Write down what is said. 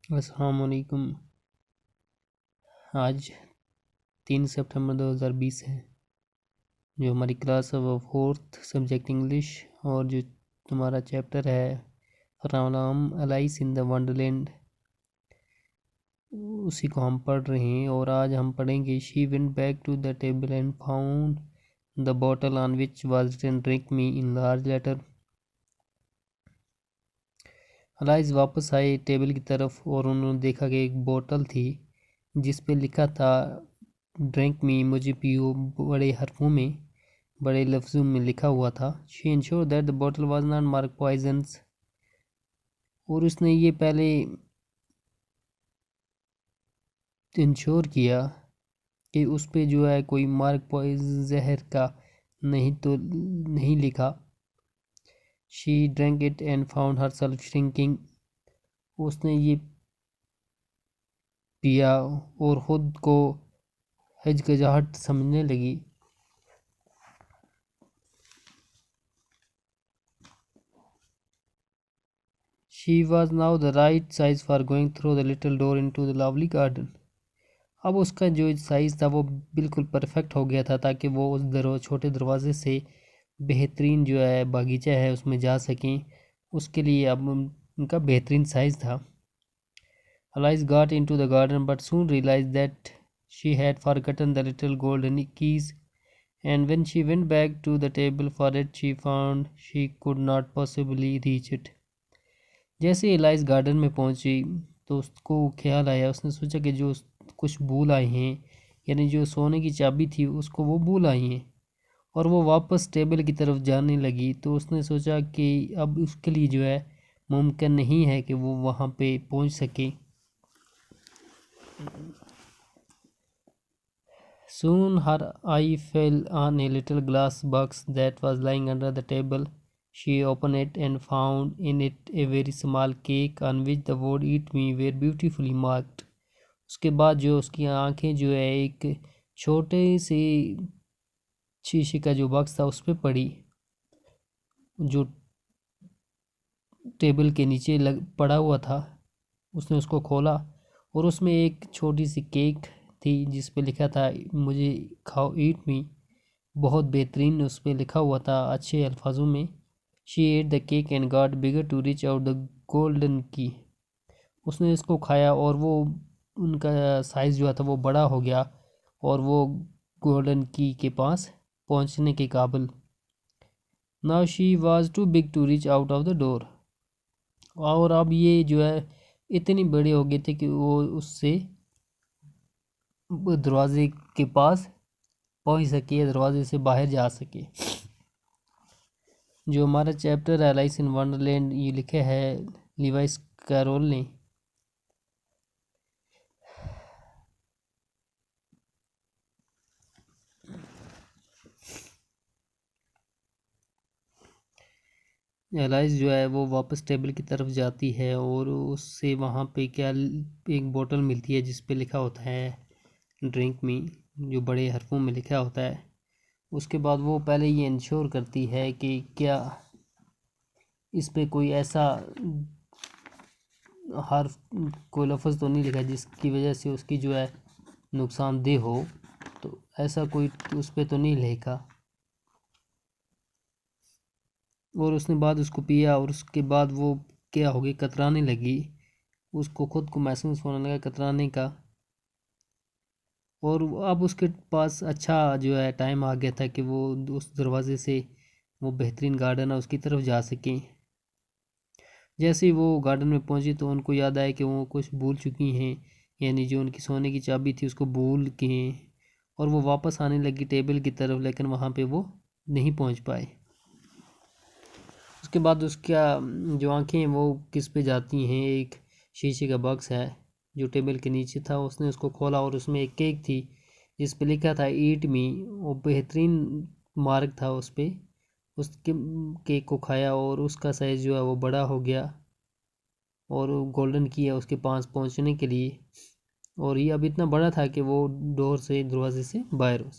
अस्सलाम वालेकुम। आज 3 सितंबर 2020 है। जो हमारी क्लास है वो 4th सब्जेक्ट इंग्लिश और जो तुम्हारा चैप्टर है Ram Alice in the Wonderland, उसी को हम पढ़ रहे हैं। और आज हम पढ़ेंगे she went back to the table and found the bottle on which was written drink me in large letter. Alice वापस आए टेबल की तरफ और उन्होंने देखा कि एक बोतल थी जिस पे लिखा था ड्रिंक मी, मुझे पियो, बड़े हरफों में, बड़े लफ्ज़ों में लिखा हुआ था। She ensure that the bottle was not mark poisons, और उसने ये पहले इंश्योर किया कि उस पे जो है कोई मार्क जहर का नहीं लिखा। She drank it and found herself shrinking, उसने ये पिया और खुद को हिचकिचाहट समझने लगी। She was now the right size for going through the little door into the lovely garden. अब उसका जो साइज़ था वो बिल्कुल परफेक्ट हो गया था ताकि वो उस छोटे दरवाजे से बेहतरीन जो है बागीचा है उसमें जा सकें। उसके लिए अब उनका बेहतरीन साइज़ था। Alice got into the garden but soon realized that she had forgotten the little golden keys, and when she went back to the table for it she found she could not possibly reach it. जैसे alias garden में पहुंची तो उसको ख्याल आया, उसने सोचा कि जो कुछ भूल आए हैं, यानी जो सोने की चाबी थी उसको वो भूल आई हैं, और वो वापस टेबल की तरफ जाने लगी। तो उसने सोचा कि अब उसके लिए जो है मुमकिन नहीं है कि वो वहाँ पे पहुँच सके। Soon her eye fell on a little glass box that was lying under the table. She opened it and found in it a very small cake on which the word "Eat me" were beautifully marked. उसके बाद जो उसकी आंखें जो है एक छोटे से शीशे का जो बॉक्स था उस पर पड़ी, जो टेबल के नीचे पड़ा हुआ था। उसने उसको खोला और उसमें एक छोटी सी केक थी जिस पे लिखा था मुझे खाओ, ईट मी, बहुत बेहतरीन उस पर लिखा हुआ था अच्छे अल्फाजों में। She ate the cake and got bigger to reach out the golden key, उसने इसको खाया और वो उनका साइज़ जो था वो बड़ा हो गया और वो गोल्डन की के पास पहुंचने के काबिल। Now she was too big to reach out of the door, और अब ये जो है इतनी बड़ी हो गई थी कि वो उससे दरवाजे के पास पहुंच सके, दरवाजे से बाहर जा सके। जो हमारा चैप्टर है एलाइस इन वंडरलैंड, ये लिखे है लिवाइस कैरोल ने। एलाइस जो है वो वापस टेबल की तरफ जाती है और उससे वहाँ पे क्या एक बोतल मिलती है जिस पे लिखा होता है ड्रिंक मी, जो बड़े हरफों में लिखा होता है। उसके बाद वो पहले ये इंश्योर करती है कि क्या इस पे कोई ऐसा हर्फ, कोई लफ्ज़ तो नहीं लिखा जिसकी वजह से उसकी जो है नुकसानदेह हो, तो ऐसा कोई उस पे तो नहीं लिखा। और उसने बाद उसको पिया और उसके बाद वो क्या हो गई, कतराने लगी, उसको खुद को महसूस होने लगा कतराने का। और अब उसके पास अच्छा जो है टाइम आ गया था कि वो उस दरवाजे से वो बेहतरीन गार्डन है उसकी तरफ जा सकें। जैसे ही वो गार्डन में पहुंची तो उनको याद आया कि वो कुछ भूल चुकी हैं, यानी जो उनकी सोने की चाबी थी उसको भूल के, और वो वापस आने लगी टेबल की तरफ, लेकिन वहाँ पे वो नहीं पहुँच पाए। उसके बाद उसका जो आंखें वो किस पे जाती हैं, एक शीशे का बॉक्स है जो टेबल के नीचे था, उसने उसको खोला और उसमें एक केक थी जिस पे लिखा था ईट मी, वो बेहतरीन मार्क था उस पे। उस केक को खाया और उसका साइज़ जो है वो बड़ा हो गया और गोल्डन की है उसके पास पहुंचने के लिए, और ये अब इतना बड़ा था कि वो डोर से दरवाजे से बाहर हो।